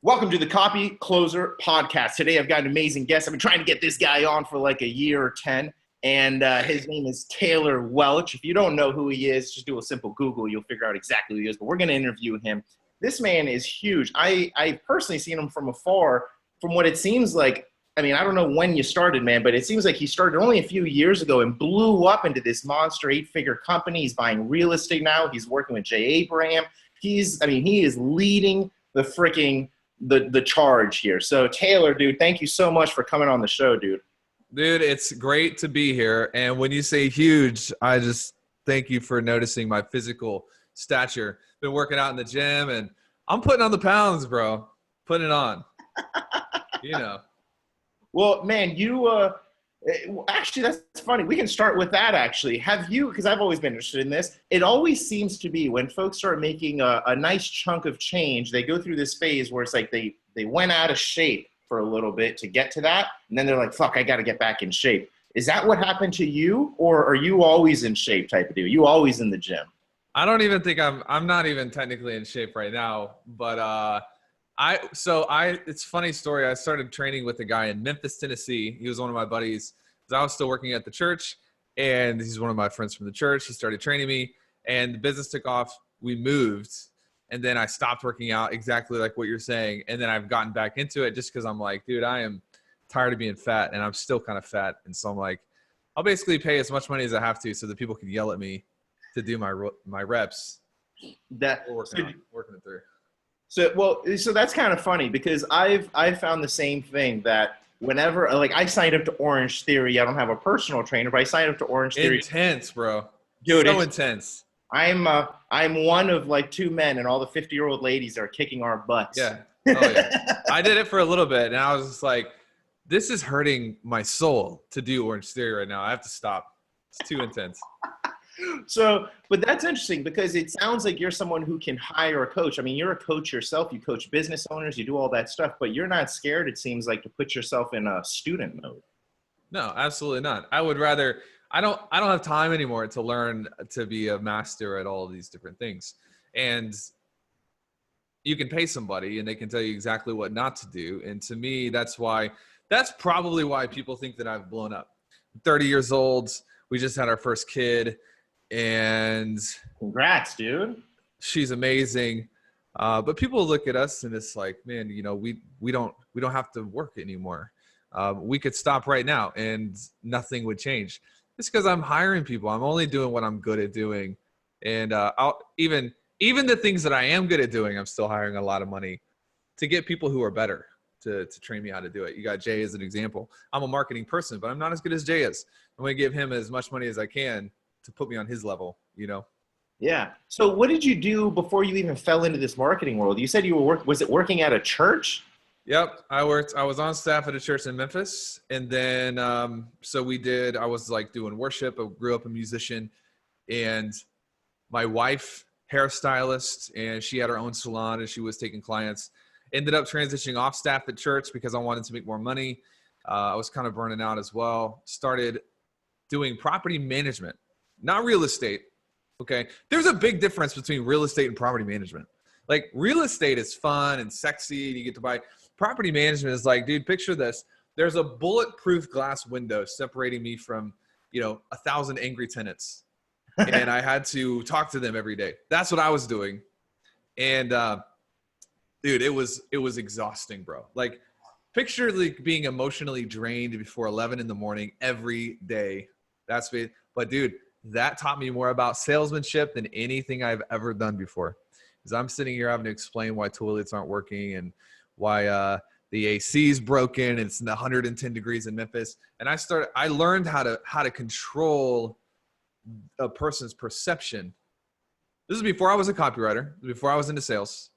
Welcome to the Copy Closer Podcast. Today I've got an amazing guest. I've been trying to get this guy on for like a year or 10, and his name is Taylor Welch. If you don't know who he is, just do a simple Google. You'll figure out exactly who he is, but we're going to interview him. This man is huge. I personally seen him from afar. From what it seems like, I mean, I don't know when you started, man, but it seems like he started only a few years ago and blew up into this monster 8-figure company. He's buying real estate now. He's working with Jay Abraham. He is leading the freaking the charge here. So Taylor, dude, thank you so much for coming on the show, dude. Dude, it's great to be here. And when you say huge, I just thank you for noticing my physical stature. Been working out in the gym and I'm putting on the pounds, bro. Putting it on. You know. Well, man, you actually, that's funny. We can start with that, actually. Have you, because I've always been interested in this, it always seems to be when folks start making a nice chunk of change, they go through this phase where it's like they went out of shape for a little bit to get to that, and then they're like, fuck, I got to get back in shape. Is that what happened to you, or are you always in shape type of dude? You always in the gym? I don't even think I'm not even technically in shape right now, but it's a funny story. I started training with a guy in Memphis, Tennessee. He was one of my buddies. I was still working at the church, and he's one of my friends from the church. He started training me, and the business took off. We moved, and then I stopped working out exactly like what you're saying, and then I've gotten back into it just because I'm like, dude, I am tired of being fat, and I'm still kind of fat. And so I'm like, I'll basically pay as much money as I have to so that people can yell at me to do my reps. Working it through. So that's kind of funny because I've found the same thing that whenever, like, I signed up to Orange Theory. I don't have a personal trainer, but I signed up to Orange Theory. Intense, bro. Dude, so intense. I'm one of like two men, and all the 50-year-old ladies are kicking our butts. Yeah. Oh, yeah. I did it for a little bit, and I was just like, this is hurting my soul to do Orange Theory right now. I have to stop. It's too intense. So, but that's interesting because it sounds like you're someone who can hire a coach. I mean, you're a coach yourself. You coach business owners. You do all that stuff, but you're not scared, it seems like, to put yourself in a student mode. No, absolutely not. I would rather – I don't have time anymore to learn to be a master at all of these different things. And you can pay somebody and they can tell you exactly what not to do. And to me, that's probably why people think that I've blown up. I'm 30 years old. We just had our first kid. And congrats, dude. She's amazing. But people look at us and it's like, man, you know, we don't have to work anymore. We could stop right now and nothing would change. It's because I'm hiring people. I'm only doing what I'm good at doing. And I'll even the things that I am good at doing, I'm still hiring a lot of money to get people who are better to train me how to do it. You got Jay as an example. I'm a marketing person, but I'm not as good as Jay is. I'm going to give him as much money as I can to put me on his level, you know? Yeah. So what did you do before you even fell into this marketing world? You said you were was it working at a church? Yep. I was on staff at a church in Memphis. And then, I was like doing worship. I grew up a musician, and my wife, hairstylist, and she had her own salon and she was taking clients. Ended up transitioning off staff at church because I wanted to make more money. I was kind of burning out as well. Started doing property management. Not real estate, okay? There's a big difference between real estate and property management. Like, real estate is fun and sexy, and you get to buy. Property management is like, dude, picture this. There's a bulletproof glass window separating me from, 1,000 angry tenants, and I had to talk to them every day. That's what I was doing, and dude, it was exhausting, bro. Like, picture like being emotionally drained before 11 in the morning every day. That's it. But dude, that taught me more about salesmanship than anything I've ever done before. Because I'm sitting here having to explain why toilets aren't working and why the AC is broken and it's 110 degrees in Memphis. And I learned how to control a person's perception. This is before I was a copywriter, before I was into sales.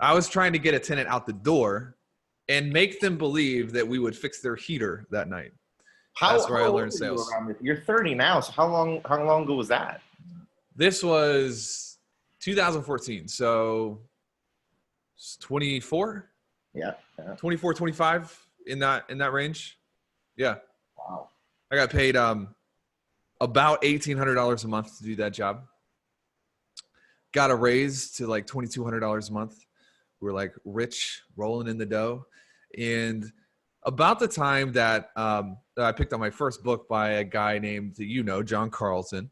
I was trying to get a tenant out the door and make them believe that we would fix their heater that night. That's where I learned sales. You're 30 now, so how long ago was that? This was 2014, so 24? Yeah. 24, 25, in that range. Yeah. Wow. I got paid about $1,800 a month to do that job. Got a raise to like $2,200 a month. We were like rich, rolling in the dough. And about the time that I picked up my first book by a guy named, John Carlton,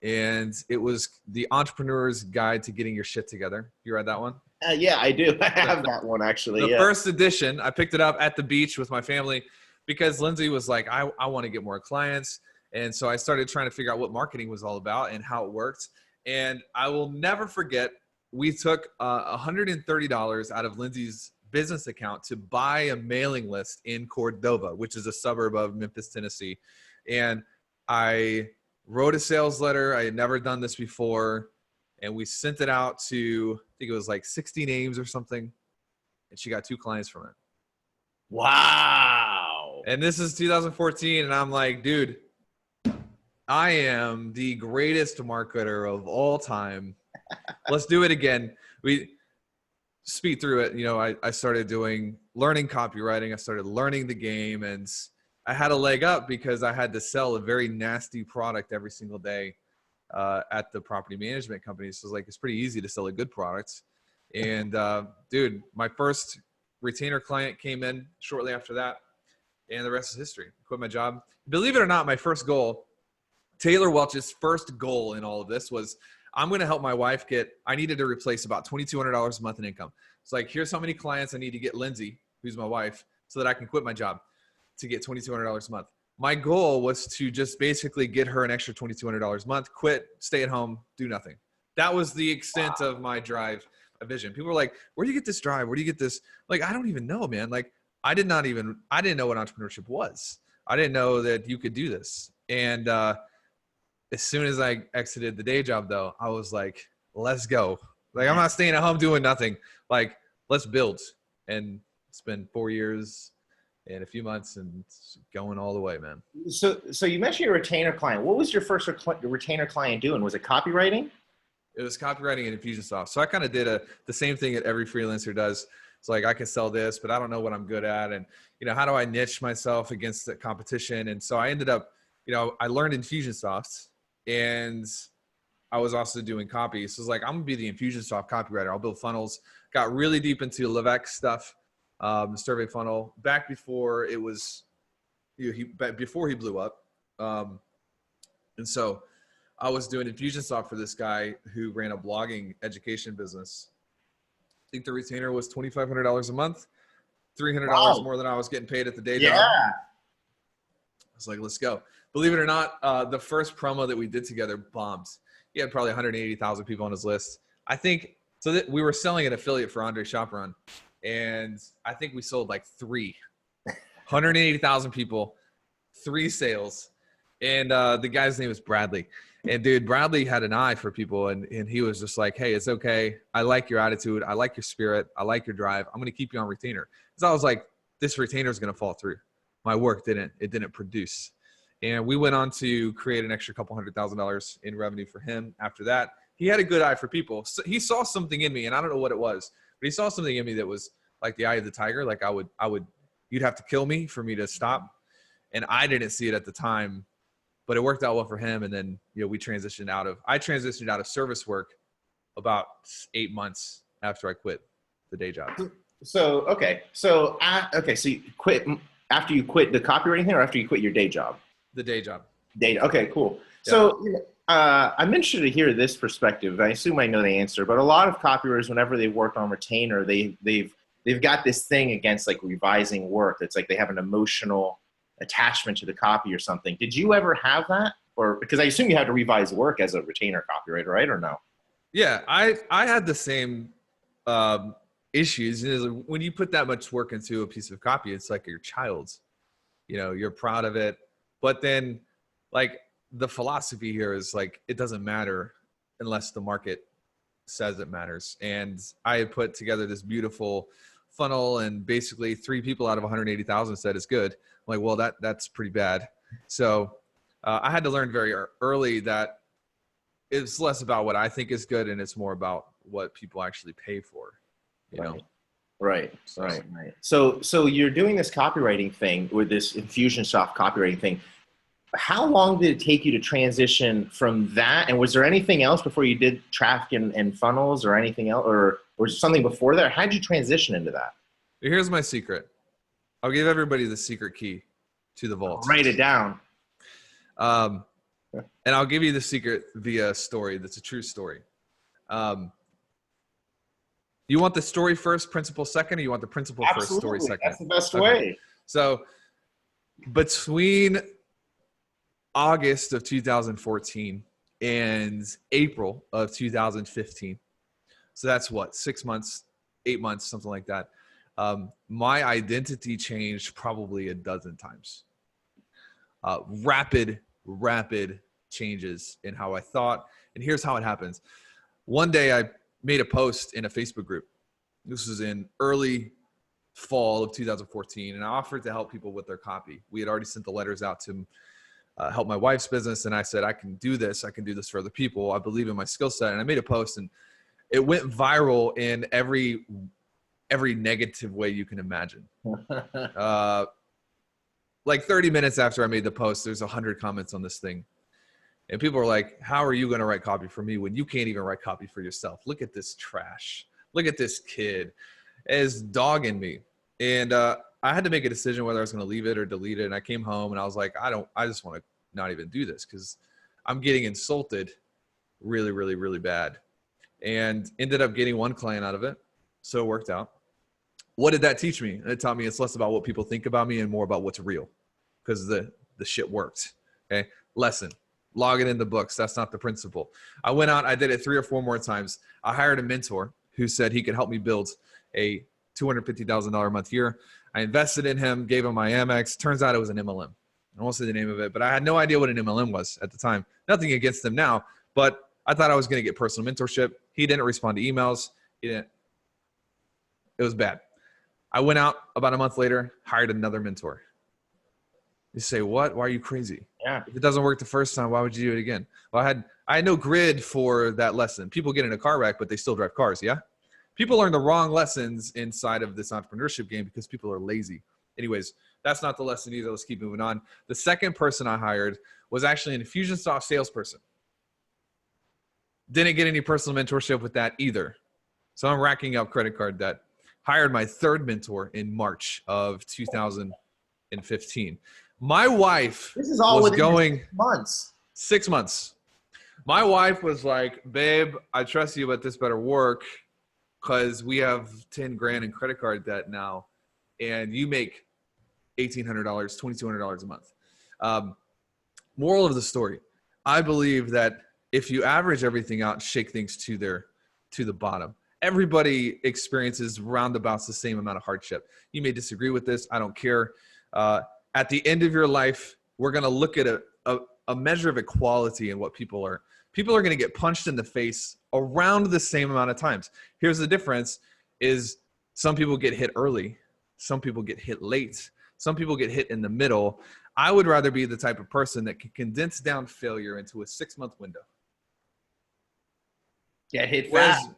and it was The Entrepreneur's Guide to Getting Your Shit Together. You read that one? Yeah, I do. I have that one actually. The first edition, I picked it up at the beach with my family because Lindsay was like, I want to get more clients. And so I started trying to figure out what marketing was all about and how it worked. And I will never forget, we took $130 out of Lindsay's business account to buy a mailing list in Cordova, which is a suburb of Memphis, Tennessee. And I wrote a sales letter. I had never done this before. And we sent it out to, I think it was like 60 names or something. And she got 2 clients from it. Wow. And this is 2014. And I'm like, dude, I am the greatest marketer of all time. Let's do it again. We speed through it. I started learning copywriting. I started learning the game, and I had a leg up because I had to sell a very nasty product every single day at the property management company. So it's pretty easy to sell a good product. And dude, my first retainer client came in shortly after that, and the rest is history. Quit my job. Believe it or not, my first goal, Taylor Welch's first goal in all of this was, I'm going to help my wife I needed to replace about $2,200 a month in income. It's like, here's how many clients I need to get Lindsay, who's my wife, so that I can quit my job to get $2,200 a month. My goal was to just basically get her an extra $2,200 a month, quit, stay at home, do nothing. That was the extent of my drive, my vision. People were like, where do you get this drive? Where do you get this? Like, I don't even know, man. Like, I didn't know what entrepreneurship was. I didn't know that you could do this. And, as soon as I exited the day job, though, I was like, let's go. Like, I'm not staying at home doing nothing. Like, let's build. And it's been 4 years and a few months, and it's going all the way, man. So you mentioned your retainer client. What was your first retainer client doing? Was it copywriting? It was copywriting and Infusionsoft. So I kind of did the same thing that every freelancer does. It's like, I can sell this, but I don't know what I'm good at. And, how do I niche myself against the competition? And so I ended up, I learned Infusionsoft. And I was also doing copy. So it's like, I'm gonna be the Infusionsoft copywriter. I'll build funnels. Got really deep into Levesque stuff, the survey funnel, back before it was, before he blew up. And so I was doing Infusionsoft for this guy who ran a blogging education business. I think the retainer was $2,500 a month, $300 more than I was getting paid at the day job. I was like, let's go. Believe it or not, the first promo that we did together bombed. He had probably 180,000 people on his list. I think, so that we were selling an affiliate for Andre Chaperon, and I think we sold like 3. 180,000 people, 3 sales. And the guy's name was Bradley. And dude, Bradley had an eye for people, and he was just like, hey, it's okay. I like your attitude. I like your spirit. I like your drive. I'm going to keep you on retainer. So I was like, this retainer is going to fall through. My work didn't produce. And we went on to create an extra couple $100,000 in revenue for him. After that, he had a good eye for people. So he saw something in me, and I don't know what it was, but he saw something in me that was like the eye of the tiger. Like you'd have to kill me for me to stop. And I didn't see it at the time, but it worked out well for him. And then, I transitioned out of service work about 8 months after I quit the day job. So you quit after you quit the copywriting thing, or after you quit your day job? The day job. Okay, cool. Yeah. So I'm interested to hear this perspective. I assume I know the answer, but a lot of copywriters, whenever they work on retainer, they've got this thing against like revising work. It's like they have an emotional attachment to the copy or something. Did you ever have that? Or because I assume you had to revise work as a retainer copywriter, right? Or no? Yeah, I had the same issues. When you put that much work into a piece of copy, it's like your child's. You're proud of it. But then, like, the philosophy here is like, it doesn't matter unless the market says it matters. And I had put together this beautiful funnel, and basically 3 people out of 180,000 said it's good. I'm like, well, that's pretty bad. So I had to learn very early that it's less about what I think is good, and it's more about what people actually pay for. Right. So you're doing this copywriting thing with this Infusionsoft copywriting thing. how long did it take you to transition from that? And was there anything else before you did traffic and funnels or anything else, or something before that? How did you transition into that? Here's my secret. I'll give everybody the secret key to the vault. Write it down. And I'll give you the secret via story. That's a true story. You want the story first, principle second, or you want the principle first, story second? That's the best way. So between August of 2014 and April of 2015, so that's what, 6 months, 8 months, something like that. My identity changed probably a dozen times. Rapid changes in how I thought. And here's how it happens. One day I made a post in a Facebook group. This was in early fall of 2014. And I offered to help people with their copy. We had already sent the letters out to help my wife's business. And I said, I can do this. I can do this for other people. I believe in my skill set. And I made a post, and it went viral in every negative way you can imagine. Like 30 minutes after I made the post, there's 100 comments on this thing. And people are like, how are you going to write copy for me when you can't even write copy for yourself? Look at this trash. Look at this kid. Is dogging me. And I had to make a decision whether I was going to leave it or delete it. And I came home and I was like, I just want to not even do this because I'm getting insulted really, really, really bad. And ended up getting one client out of it. So it worked out. What did that teach me? It taught me it's less about what people think about me and more about what's real, because the shit worked. Okay. Lesson. Log it in the books. That's not the principle. I went out. I did it 3 or 4 more times. I hired a mentor who said he could help me build a $250,000 a month year. I invested in him, gave him my Amex. Turns out it was an MLM. I won't say the name of it, but I had no idea what an MLM was at the time. Nothing against them now, but I thought I was going to get personal mentorship. He didn't respond to emails. It was bad. I went out about a month later, hired another mentor. You say, what? Why are you crazy? Yeah. If it doesn't work the first time, why would you do it again? Well, I had no grid for that lesson. People get in a car wreck, but they still drive cars. Yeah. People learn the wrong lessons inside of this entrepreneurship game because people are lazy. Anyways, that's not the lesson either. Let's keep moving on. The second person I hired was actually an Infusionsoft salesperson. Didn't get any personal mentorship with that either. So I'm racking up credit card debt. Hired my third mentor in March of 2015. My wife was going 6 months. 6 months. My wife was like, babe, I trust you, but this better work because we have 10 grand in credit card debt now and you make $1,800, $2,200 a month. Moral of the story. I believe that if you average everything out and shake things to the bottom, everybody experiences roundabouts the same amount of hardship. You may disagree with this. I don't care. At the end of your life, we're going to look at a measure of equality in what people are. People are going to get punched in the face around the same amount of times. Here's the difference is some people get hit early. Some people get hit late. Some people get hit in the middle. I would rather be the type of person that can condense down failure into a 6-month window. Get hit fast.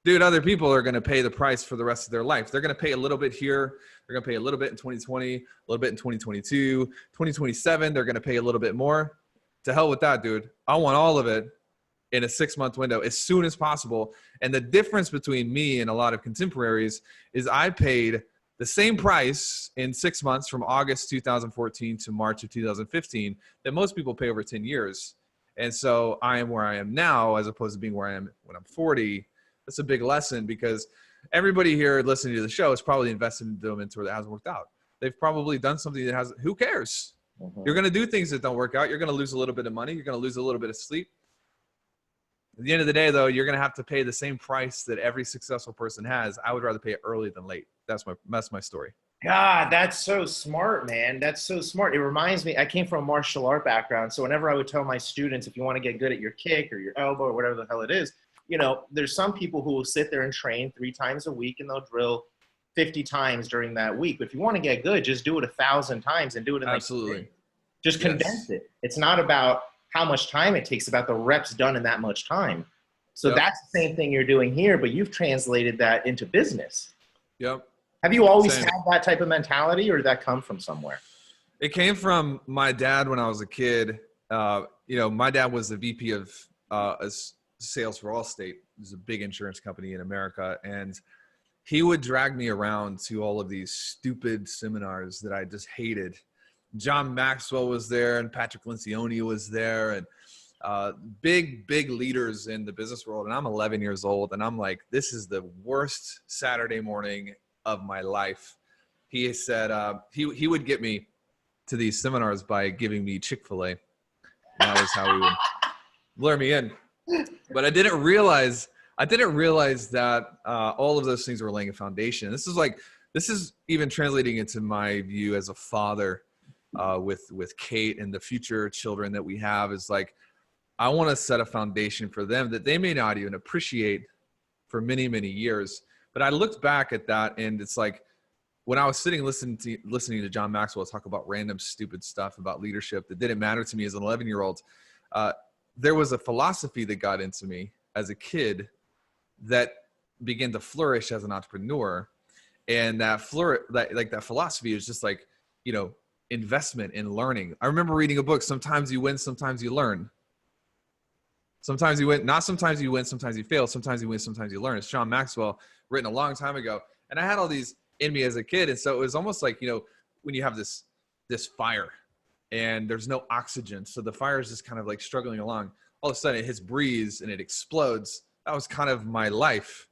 Dude, other people are going to pay the price for the rest of their life. They're going to pay a little bit here. They're going to pay a little bit in 2020, a little bit in 2022, 2027. They're going to pay a little bit more. To hell with that, dude. I want all of it in a 6-month window as soon as possible. And the difference between me and a lot of contemporaries is I paid the same price in 6 months from August 2014 to March of 2015 that most people pay over 10 years. And so I am where I am now as opposed to being where I am when I'm 40. That's a big lesson because everybody here listening to the show is probably invested into a mentor that hasn't worked out. They've probably done something that hasn't. Who cares? Mm-hmm. You're going to do things that don't work out. You're going to lose a little bit of money. You're going to lose a little bit of sleep. At the end of the day, though, you're going to have to pay the same price that every successful person has. I would rather pay it early than late. That's my story. God, that's so smart, man. That's so smart. It reminds me, I came from a martial art background. So whenever I would tell my students, if you want to get good at your kick or your elbow or whatever the hell it is, you know, there's some people who will sit there and train 3 times a week and they'll drill 50 times during that week. But if you want to get good, just do it 1,000 times and do it in absolutely. Just condense it. It's not about how much time it takes, about the reps done in that much time. So that's the same thing you're doing here, but you've translated that into business. Yep. Have you always had that type of mentality or did that come from somewhere? It came from my dad when I was a kid. My dad was the VP of sales for Allstate. It was a big insurance company in America. And he would drag me around to all of these stupid seminars that I just hated. John Maxwell was there and Patrick Lencioni was there, and big leaders in the business world. And I'm 11 years old, and I'm like, this is the worst Saturday morning of my life. He said he would get me to these seminars by giving me Chick-fil-A. That was how he would lure me in. But I didn't realize that all of those things were laying a foundation. This is even translating into my view as a father with Kate and the future children that we have. Is like, I want to set a foundation for them that they may not even appreciate for many, many years. But I looked back at that, and it's like, when I was sitting listening to John Maxwell talk about random stupid stuff about leadership that didn't matter to me as an 11-year-old, there was a philosophy that got into me as a kid that began to flourish as an entrepreneur. And that philosophy is just like, investment in learning. I remember reading a book, Sometimes You Win, Sometimes You Learn. Sometimes you win, not sometimes you win, sometimes you fail, sometimes you win, sometimes you learn. It's John Maxwell, written a long time ago. And I had all these in me as a kid. And so it was almost like, when you have this fire and there's no oxygen, so the fire is just kind of like struggling along. All of a sudden it hits breeze and it explodes. That was kind of my life,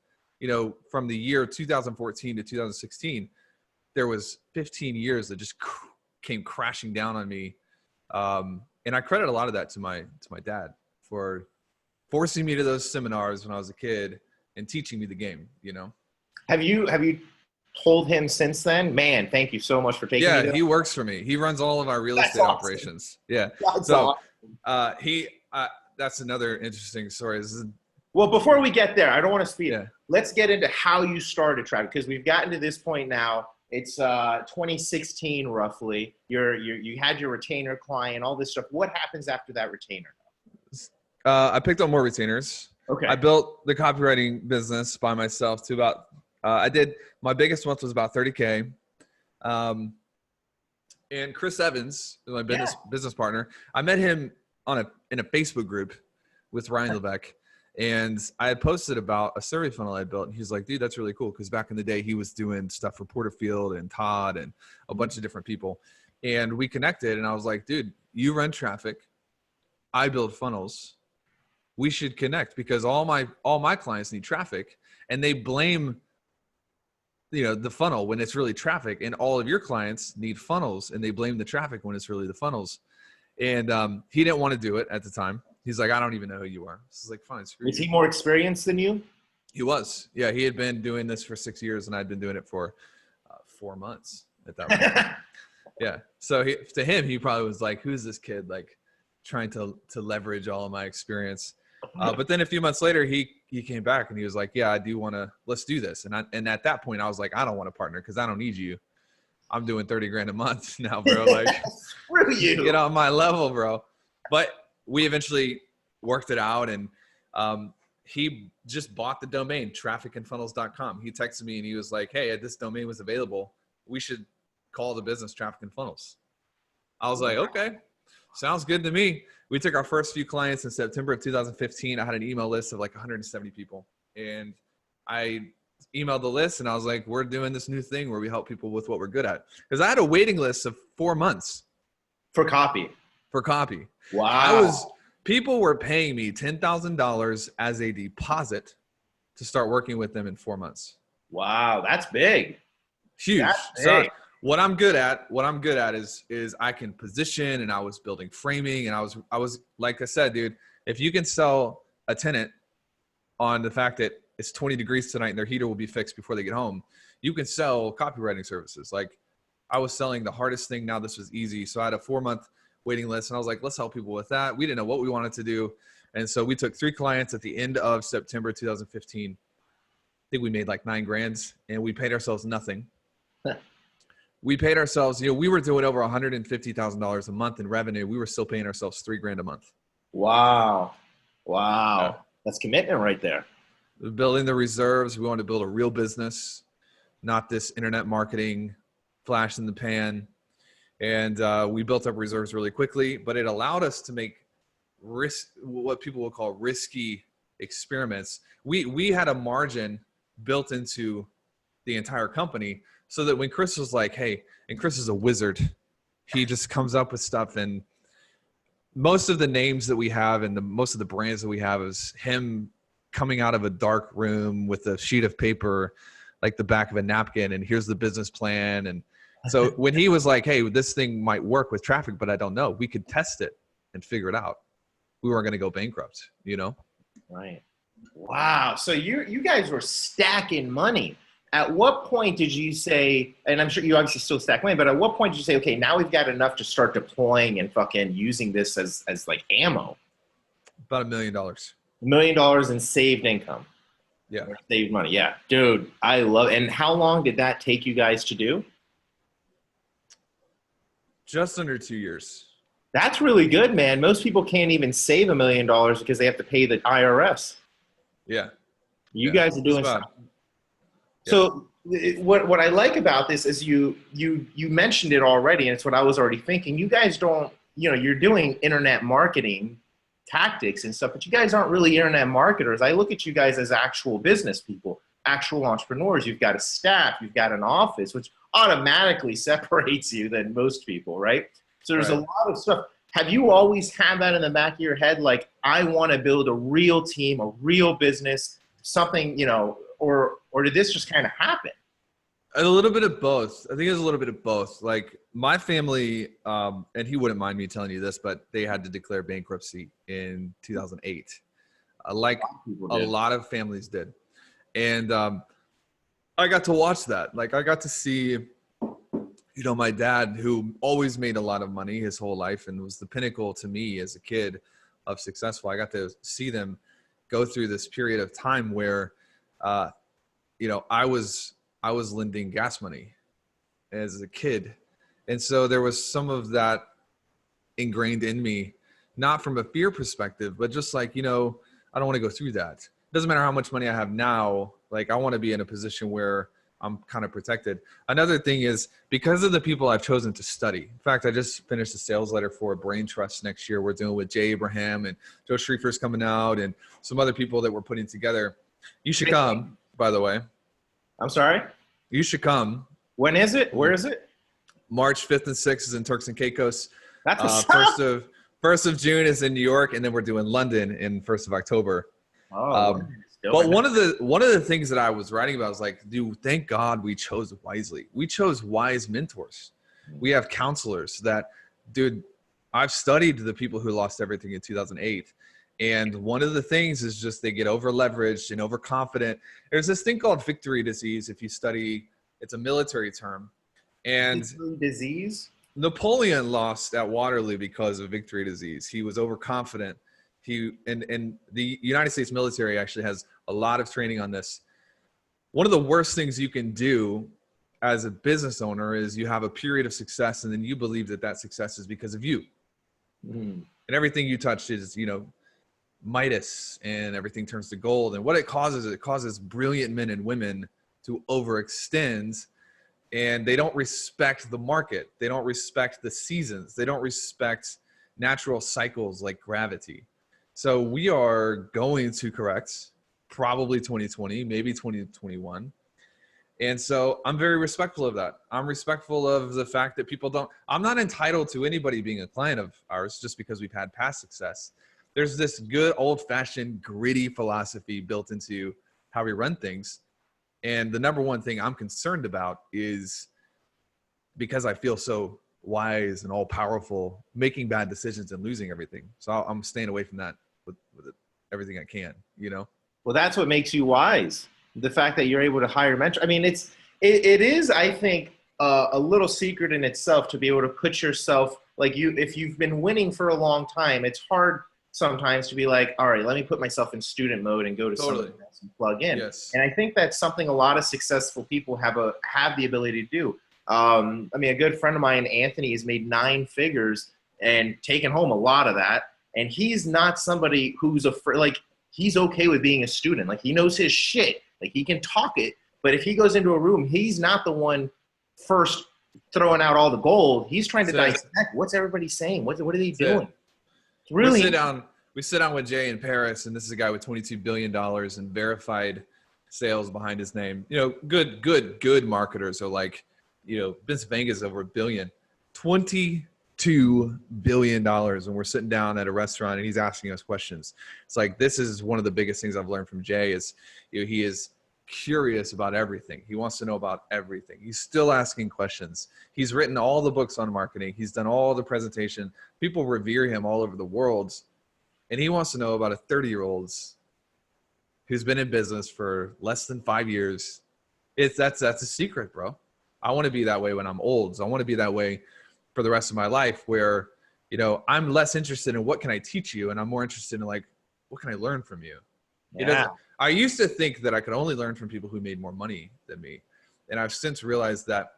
from the year 2014 to 2016. There was 15 years that just came crashing down on me. And I credit a lot of that to my dad for forcing me to those seminars when I was a kid and teaching me the game, Have you told him since then, man, thank you so much for taking me? Yeah, he works for me. He runs all of our real estate operations. Yeah. That's awesome. That's another interesting story. Well, before we get there, I don't want to speed. Yeah. Let's get into how you started Travis, because we've gotten to this point now. It's 2016 roughly. You had your retainer client, all this stuff. What happens after that retainer? I picked up more retainers. Okay. I built the copywriting business by myself to about, my biggest month was about 30K. And Chris Evans, my business partner, I met him in a Facebook group with Ryan Levesque. And I had posted about a survey funnel I built. And he's like, dude, that's really cool. Because back in the day, he was doing stuff for Porterfield and Todd and a bunch of different people. And we connected. And I was like, dude, you run traffic. I build funnels. We should connect, because all my clients need traffic, and they blame, the funnel when it's really traffic, and all of your clients need funnels and they blame the traffic when it's really the funnels. And he didn't want to do it at the time. He's like, I don't even know who you are. This is like, fine. Is he more experienced than you? He was. Yeah. He had been doing this for 6 years and I'd been doing it for 4 months at that point. Yeah. So to him, he probably was like, who's this kid? Like trying to leverage all of my experience. But then a few months later, he came back and he was like, yeah, I do want to, let's do this. And at that point I was like, I don't want to partner because I don't need you. I'm doing 30 grand a month now, bro. Like, screw you. Get on my level, bro. But we eventually worked it out, and he just bought the domain, trafficandfunnels.com. He texted me and he was like, hey, this domain was available. We should call the business Traffic and Funnels. I was like, okay, sounds good to me. We took our first few clients in September of 2015. I had an email list of like 170 people. And I emailed the list and I was like, we're doing this new thing where we help people with what we're good at. Because I had a waiting list of 4 months. For copy. Wow. People were paying me $10,000 as a deposit to start working with them in 4 months. Wow. That's big. Huge. That's big. So what I'm good at is I can position, and I was building framing, and I was like I said, dude, if you can sell a tenant on the fact that it's 20 degrees tonight and their heater will be fixed before they get home, you can sell copywriting services. Like I was selling the hardest thing. Now this was easy. So I had a 4-month waiting list and I was like, let's help people with that. We didn't know what we wanted to do. And so we took 3 clients at the end of September 2015. I think we made like 9 grand and we paid ourselves nothing. We paid ourselves, we were doing over $150,000 a month in revenue. We were still paying ourselves $3 grand a month. Wow. Yeah. That's commitment right there. Building the reserves. We wanted to build a real business, not this internet marketing flash in the pan. And we built up reserves really quickly, but it allowed us to make what people will call risky experiments. We had a margin built into the entire company so that when Chris was like, hey, and Chris is a wizard, he just comes up with stuff, and most of the names that we have and most of the brands that we have is him coming out of a dark room with a sheet of paper like the back of a napkin, and here's the business plan. And so when he was like, hey, this thing might work with traffic, but I don't know, we could test it and figure it out. We weren't going to go bankrupt, you know? Right. Wow. So you guys were stacking money. At what point did you say, and I'm sure you obviously still stack money, but at what point did you say, okay, now we've got enough to start deploying and fucking using this as like ammo? About $1 million. $1 million in saved income. Yeah. Or saved money. Yeah. Dude, I love it. And how long did that take you guys to do? Just under 2 years. That's really good, man. Most people can't even save $1 million because they have to pay the IRS. Yeah. You guys are doing something. So what I like about this is you mentioned it already, and it's what I was already thinking. You guys don't, you're doing internet marketing tactics and stuff, but you guys aren't really internet marketers. I look at you guys as actual business people, actual entrepreneurs. You've got a staff, you've got an office, which automatically separates you than most people, right? So there's a lot of stuff. Have you always had that in the back of your head? Like, I want to build a real team, a real business, something, or did this just kind of happen? A little bit of both. I think it's a little bit of both. Like my family, and he wouldn't mind me telling you this, but they had to declare bankruptcy in 2008. Like a lot of families did. And I got to watch that. Like I got to see, my dad, who always made a lot of money his whole life and was the pinnacle to me as a kid of successful. I got to see them go through this period of time where, I was lending gas money as a kid. And so there was some of that ingrained in me, not from a fear perspective, but just like, I don't want to go through that. It doesn't matter how much money I have now. Like I want to be in a position where I'm kind of protected. Another thing is because of the people I've chosen to study. In fact, I just finished a sales letter for a brain trust next year. We're doing with Jay Abraham, and Joe Schrieffer's coming out, and some other people that we're putting together. You should come, by the way. I'm sorry? You should come. When is it? Where is it? March 5th and 6th is in Turks and Caicos. That's what's up. 1st of June is in New York, and then we're doing London in 1st of October. But one of the things that I was writing about was like, dude, thank God we chose wisely. We chose wise mentors. We have counselors that, dude, I've studied the people who lost everything in 2008. And one of the things is just they get over leveraged and overconfident. There's this thing called victory disease. If you study, it's a military term. And victory disease? Napoleon lost at Waterloo because of victory disease. He was overconfident. And the United States military actually has a lot of training on this. One of the worst things you can do as a business owner is you have a period of success and then you believe that success is because of you. And everything you touch is, Midas, and everything turns to gold. And what it causes brilliant men and women to overextend, and they don't respect the market. They don't respect the seasons. They don't respect natural cycles like gravity. So we are going to correct probably 2020, maybe 2021. And so I'm very respectful of that. I'm respectful of the fact that I'm not entitled to anybody being a client of ours just because we've had past success. There's this good old fashioned gritty philosophy built into how we run things. And the number one thing I'm concerned about is, because I feel so wise and all powerful, making bad decisions and losing everything. So I'm staying away from that with everything I can, Well, that's what makes you wise. The fact that you're able to hire mentors. I mean, it is, I think, a little secret in itself to be able to put yourself, like if you've been winning for a long time, it's hard sometimes to be like, all right, let me put myself in student mode and go to something else and plug in. Yes. And I think that's something a lot of successful people have the ability to do. I mean, a good friend of mine, Anthony, has made 9 figures and taken home a lot of that. And he's not somebody who's afraid, like he's okay with being a student. Like he knows his shit, like he can talk it, but if he goes into a room, he's not the one first throwing out all the gold. He's trying to That's it. dissect what's everybody saying. What are they That's it. doing? It's really We sit down with Jay in Paris, and this is a guy with $22 billion in verified sales behind his name. You know, good marketers are like, you know, Vince Vega's over $1 billion, $22 billion. And we're sitting down at a restaurant and he's asking us questions. It's like, this is one of the biggest things I've learned from Jay is, you know, he is curious about everything. He wants to know about everything. He's still asking questions. He's written all the books on marketing. He's done all the presentation. People revere him all over the world. And he wants to know about a 30-year-old who's been in business for less than 5 years. That's a secret, bro. I want to be that way when I'm old. I want to be that way for the rest of my life where, you know, I'm less interested in what can I teach you, and I'm more interested in like, what can I learn from you? yeah. I used to think that I could only learn from people who made more money than me. And I've since realized that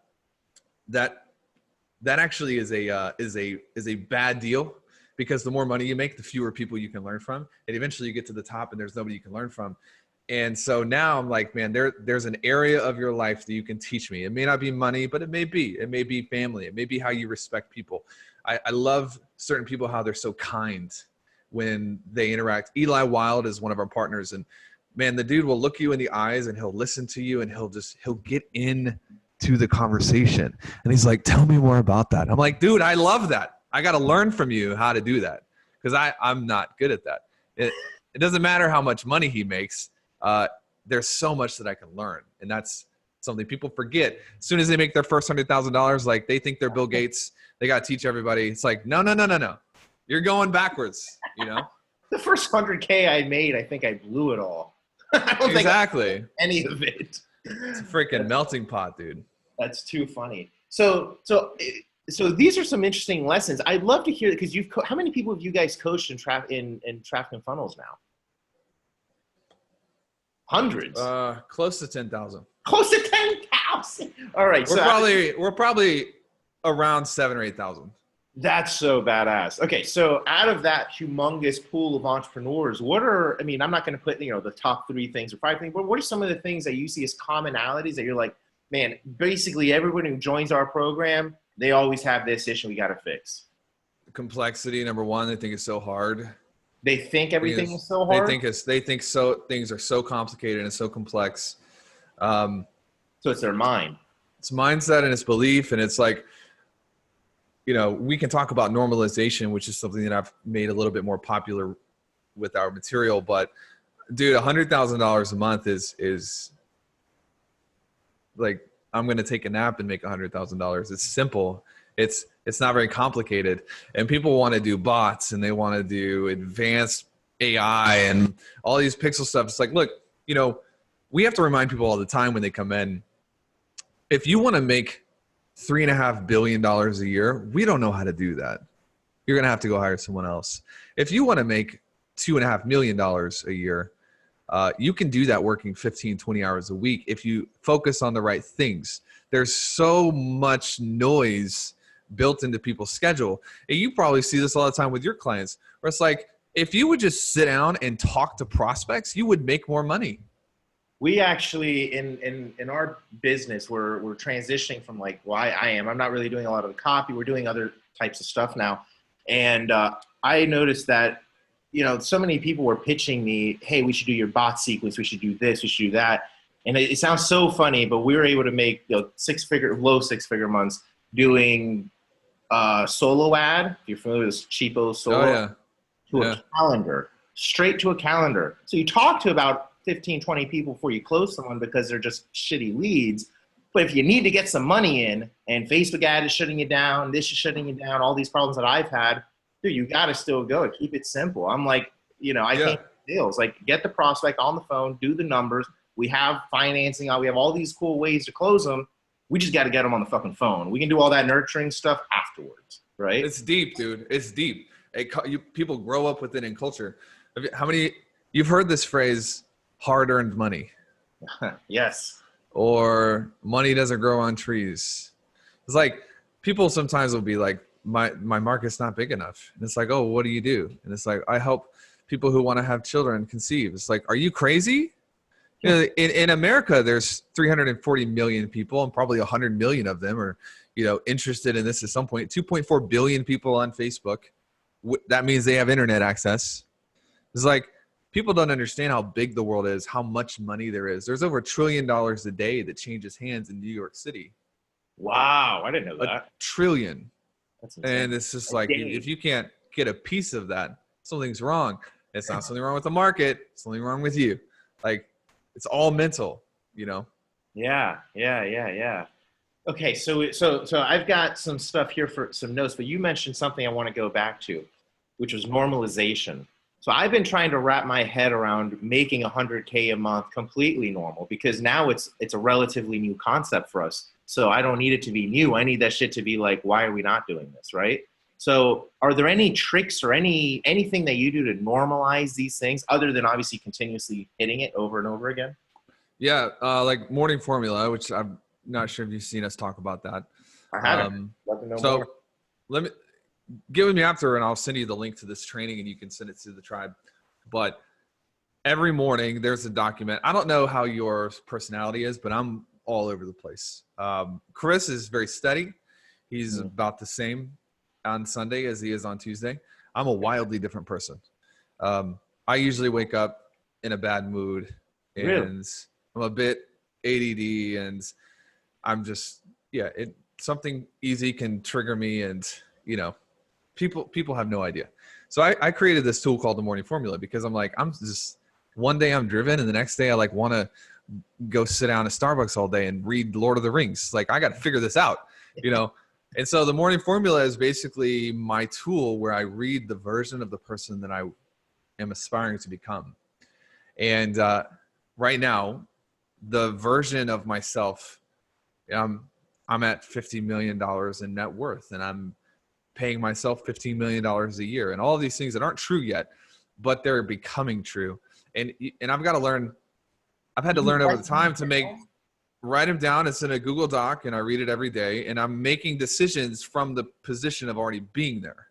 actually is a bad deal, because the more money you make, the fewer people you can learn from. And eventually you get to the top and there's nobody you can learn from. And so now I'm like, man, there's an area of your life that you can teach me. It may not be money, but it may be family. It may be how you respect people. I love certain people, how they're so kind when they interact. Eli Wild is one of our partners, and man, the dude will look you in the eyes and he'll listen to you and he'll get in to the conversation. And he's like, tell me more about that. I'm like, dude, I love that. I got to learn from you how to do that, because I'm not good at that. It doesn't matter how much money he makes. There's so much that I can learn. And that's something people forget. As soon as they make their first $100,000, like they think they're Bill Gates. They got to teach everybody. It's like, no. You're going backwards, you know? The first 100K I made, I think I blew it all. I don't Exactly. think any of it. It's a freaking melting pot, dude. That's too funny. So these are some interesting lessons. I'd love to hear, because how many people have you guys coached in traffic and funnels now? Hundreds. Close to 10,000. Close to 10,000. All right. We're probably around 7,000 or 8,000. That's so badass. Okay, so out of that humongous pool of entrepreneurs, I'm not going to put, the top 3 things or 5 things, but what are some of the things that you see as commonalities that you're like, man, basically everyone who joins our program, they always have this issue we got to fix? Complexity, number one. They think it's so hard. They think everything is so hard? They think things are so complicated and so complex. So it's their mind. It's mindset and it's belief, and it's like, we can talk about normalization, which is something that I've made a little bit more popular with our material. But dude, $100,000 a month is like, I'm going to take a nap and make $100,000. It's simple. It's not very complicated. And people want to do bots and they want to do advanced AI and all these pixel stuff. It's like, look, we have to remind people all the time when they come in, if you want to make $3.5 billion a year, we don't know how to do that. You're going to have to go hire someone else. If you want to make $2.5 million a year, you can do that working 15, 20 hours a week if you focus on the right things. There's so much noise built into people's schedule. And you probably see this all the time with your clients, where it's like, if you would just sit down and talk to prospects, you would make more money. We actually, in our business, we're transitioning from like, I'm not really doing a lot of the copy. We're doing other types of stuff now. And I noticed that, so many people were pitching me, hey, we should do your bot sequence. We should do this. We should do that. And it sounds so funny, but we were able to make low 6-figure months doing solo ad. If you're familiar with cheapo solo, a calendar, straight to a calendar. So you talk to about 15, 20 people before you close someone because they're just shitty leads. But if you need to get some money in and Facebook ad is shutting you down, this is shutting you down, all these problems that I've had, dude, you got to still go. Keep it simple. I'm like, I think deals. Like, get the prospect on the phone, do the numbers. We have financing. We have all these cool ways to close them. We just got to get them on the fucking phone. We can do all that nurturing stuff afterwards, right? It's deep, dude. It's deep. People grow up with it in culture. You've heard this phrase, hard-earned money? Yes. Or money doesn't grow on trees. It's like, people sometimes will be like, my market's not big enough. And it's like, oh, what do you do? And it's like, I help people who want to have children conceive. It's like, are you crazy? You know, in America, there's 340 million people, and probably 100 million of them are, you know, interested in this at some point. 2.4 billion people on Facebook. That means they have internet access. It's like people don't understand how big the world is, how much money there is. There's over $1 trillion a day that changes hands in New York City. Wow, I didn't know that. $1 trillion. That's insane. And it's just like, if you can't get a piece of that, something's wrong. It's not something wrong with the market. It's something wrong with you. Like, it's all mental, you know? Yeah. Okay, so I've got some stuff here for some notes, but you mentioned something I want to go back to, which was normalization. So I've been trying to wrap my head around making 100K a month completely normal, because now it's a relatively new concept for us. So I don't need it to be new. I need that shit to be like, why are we not doing this, right? So are there any tricks or anything that you do to normalize these things other than obviously continuously hitting it over and over again? Yeah, like morning formula, which I'm not sure if you've seen us talk about that. I haven't. Love to know more. Let me get with me after, and I'll send you the link to this training, and you can send it to the tribe. But every morning there's a document. I don't know how your personality is, but I'm all over the place. Chris is very steady. He's about the same on Sunday as he is on Tuesday. I'm a wildly different person. I usually wake up in a bad mood, and really? I'm a bit ADD, and I'm just, something easy can trigger me, and you know, people have no idea. So I created this tool called the morning formula, because I'm like, I'm just, one day I'm driven, and the next day I like want to go sit down at Starbucks all day and read Lord of the Rings. Like, I got to figure this out, you know? And so the morning formula is basically my tool where I read the version of the person that I am aspiring to become. And right now, the version of myself, I'm at $50 million in net worth, and I'm paying myself $15 million a year, and all of these things that aren't true yet, but they're becoming true. And I've got to learn, I've had to learn over the time to write them down. It's in a Google Doc, and I read it every day, and I'm making decisions from the position of already being there.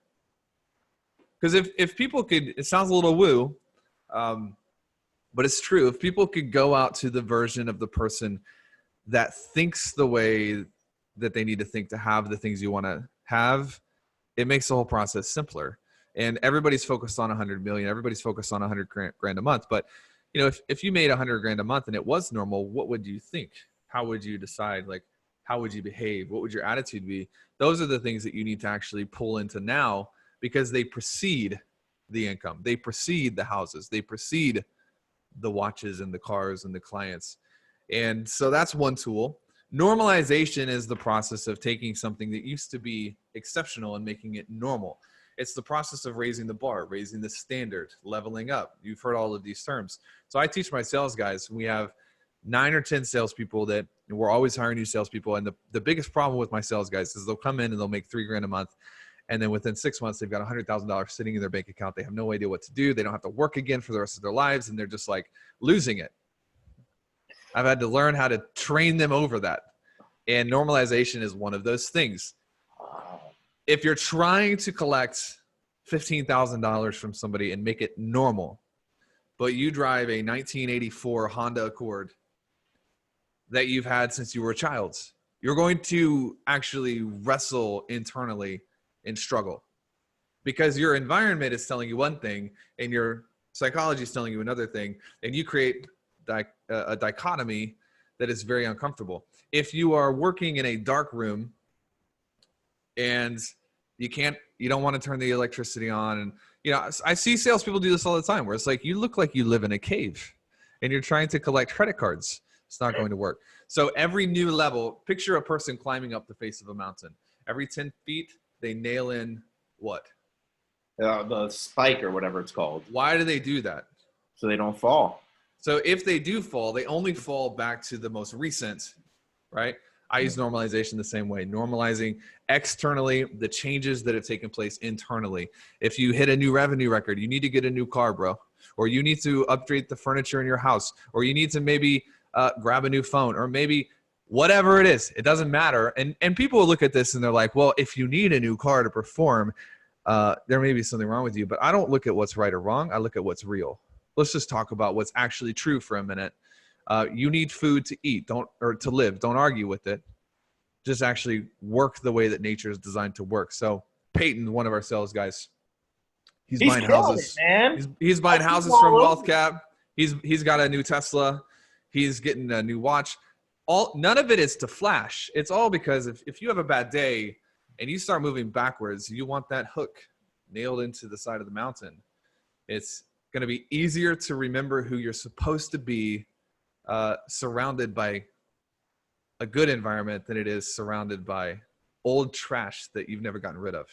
Because if people could, it sounds a little woo, but it's true. If people could go out to the version of the person that thinks the way that they need to think to have the things you want to have, it makes the whole process simpler. And everybody's focused on 100 million. Everybody's focused on 100 grand a month. But you know, if you made 100 grand a month and it was normal, what would you think? How would you decide? Like, how would you behave? What would your attitude be? Those are the things that you need to actually pull into now, because they precede the income. They precede the houses. They precede the watches and the cars and the clients. And so that's one tool. Normalization is the process of taking something that used to be exceptional and making it normal. It's the process of raising the bar, raising the standard, leveling up. You've heard all of these terms. So I teach my sales guys. We have 9 or 10 salespeople that we're always hiring new salespeople. And the biggest problem with my sales guys is they'll come in and they'll make $3 grand a month. And then within 6 months, they've got $100,000 sitting in their bank account. They have no idea what to do. They don't have to work again for the rest of their lives. And they're just like losing it. I've had to learn how to train them over that. And normalization is one of those things. If you're trying to collect $15,000 from somebody and make it normal, but you drive a 1984 Honda Accord that you've had since you were a child, you're going to actually wrestle internally and struggle, because your environment is telling you one thing and your psychology is telling you another thing, and you create a dichotomy that is very uncomfortable. If you are working in a dark room and you don't want to turn the electricity on, and you know, I see salespeople do this all the time, where it's like, you look like you live in a cave and you're trying to collect credit cards. It's not going to work. So every new level, picture a person climbing up the face of a mountain. Every 10 feet, they nail in what? The spike or whatever it's called. Why do they do that? So they don't fall. So if they do fall, they only fall back to the most recent, right? I use normalization the same way, normalizing externally the changes that have taken place internally. If you hit a new revenue record, you need to get a new car, bro. Or you need to upgrade the furniture in your house. Or you need to maybe grab a new phone. Or maybe whatever it is, it doesn't matter. And people will look at this and they're like, well, if you need a new car to perform, there may be something wrong with you. But I don't look at what's right or wrong. I look at what's real. Let's just talk about what's actually true for a minute. You need food to eat, or to live. Don't argue with it. Just actually work the way that nature is designed to work. So Peyton, one of our sales guys, he's buying houses. It, man. He's buying houses from Wealth Cap. He's got a new Tesla. He's getting a new watch. None of it is to flash. It's all because if you have a bad day and you start moving backwards, you want that hook nailed into the side of the mountain. It's going to be easier to remember who you're supposed to be, surrounded by a good environment, than it is surrounded by old trash that you've never gotten rid of,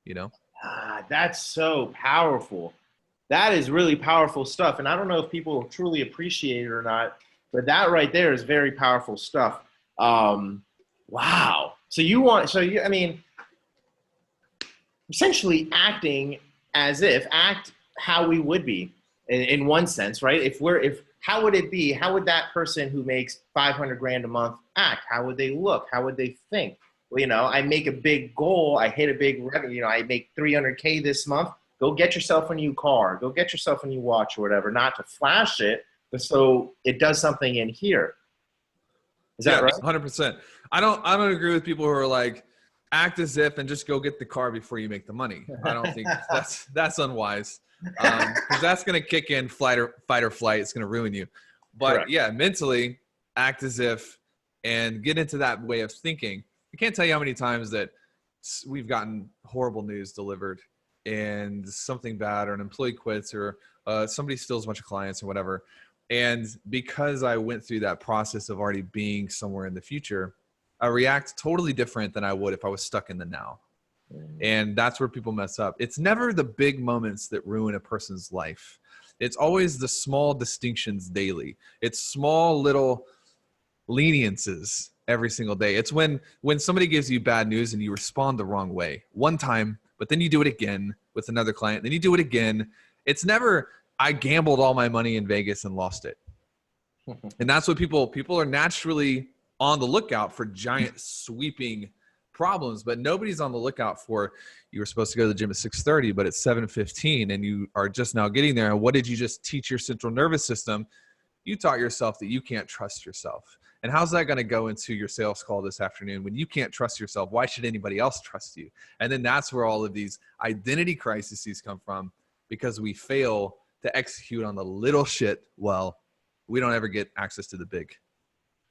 you know? That's so powerful. That is really powerful stuff. And I don't know if people truly appreciate it or not, but that right there is very powerful stuff. Wow. I mean, essentially acting act how we would be in one sense, right? How would it be? How would that person who makes 500 grand a month act? How would they look? How would they think? Well, you know, I make a big goal. I hit a big revenue. You know, I make 300K this month. Go get yourself a new car. Go get yourself a new watch or whatever. Not to flash it, but so it does something in here. Is that right? 100%. I don't agree with people who are like, act as if and just go get the car before you make the money. I don't think that's unwise. Because that's going to kick in fight or flight. It's going to ruin you. But correct. Yeah, mentally act as if and get into that way of thinking. I can't tell you how many times that we've gotten horrible news delivered and something bad, or an employee quits, or somebody steals a bunch of clients or whatever. And because I went through that process of already being somewhere in the future, I react totally different than I would if I was stuck in the now. And that's where people mess up. It's never the big moments that ruin a person's life. It's always the small distinctions daily. It's small little leniences every single day. It's when somebody gives you bad news and you respond the wrong way one time, but then you do it again with another client, then you do it again. It's never, I gambled all my money in Vegas and lost it. And that's what people are naturally on the lookout for, giant sweeping problems, but nobody's on the lookout for, you were supposed to go to the gym at 6:30, but it's 7:15 and you are just now getting there. And what did you just teach your central nervous system? You taught yourself that you can't trust yourself. And how's that going to go into your sales call this afternoon? When you can't trust yourself, why should anybody else trust you? And then that's where all of these identity crises come from, because we fail to execute on the little shit well. We don't ever get access to the big.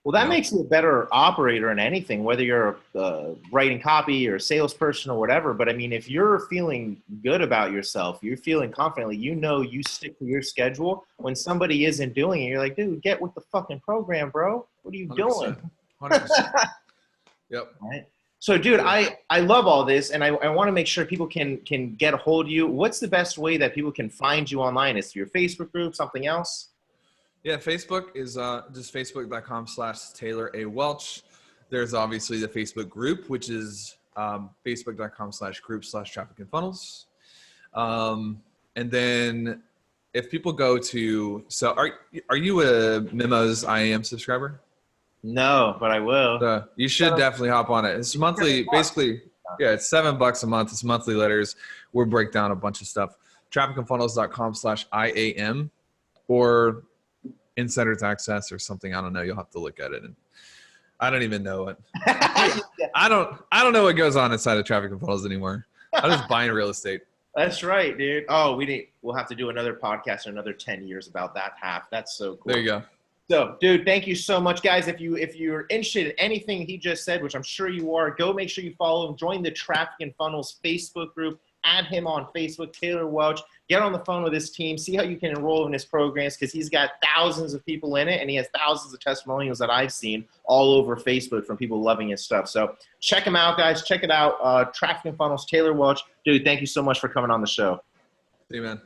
Well, that makes you a better operator in anything, whether you're writing copy or a salesperson or whatever. But I mean, if you're feeling good about yourself, you're feeling confidently, you know, you stick to your schedule. When somebody isn't doing it, you're like, dude, get with the fucking program, bro. What are you 100%, doing? 100%. Yep. Right. So, dude, I love all this, and I want to make sure people can get a hold of you. What's the best way that people can find you online? Is your Facebook group, something else? Yeah, Facebook is just facebook.com/Taylor A. Welch. There's obviously the Facebook group, which is facebook.com/group/traffic and funnels. And then if people go to, so are you a Memos IAM subscriber? No, but I will. You should definitely hop on it. It's monthly, basically. Yeah, it's $7 a month. It's monthly letters. We'll break down a bunch of stuff. trafficandfunnels.com/IAM or Insider's Access or something. I don't know. You'll have to look at it. And I don't even know it. I don't know what goes on inside of Traffic and Funnels anymore. I'm just buying real estate. That's right, dude. Oh, we'll have to do another podcast in another 10 years about that half. That's so cool. There you go. So, dude, thank you so much, guys. If you're interested in anything he just said, which I'm sure you are, go make sure you follow him. Join the Traffic and Funnels Facebook group. Add him on Facebook, Taylor Welch. Get on the phone with his team. See how you can enroll in his programs, because he's got thousands of people in it, and he has thousands of testimonials that I've seen all over Facebook from people loving his stuff. So check him out, guys. Check it out. Traffic and Funnels, Taylor Welch. Dude, thank you so much for coming on the show. See you, man.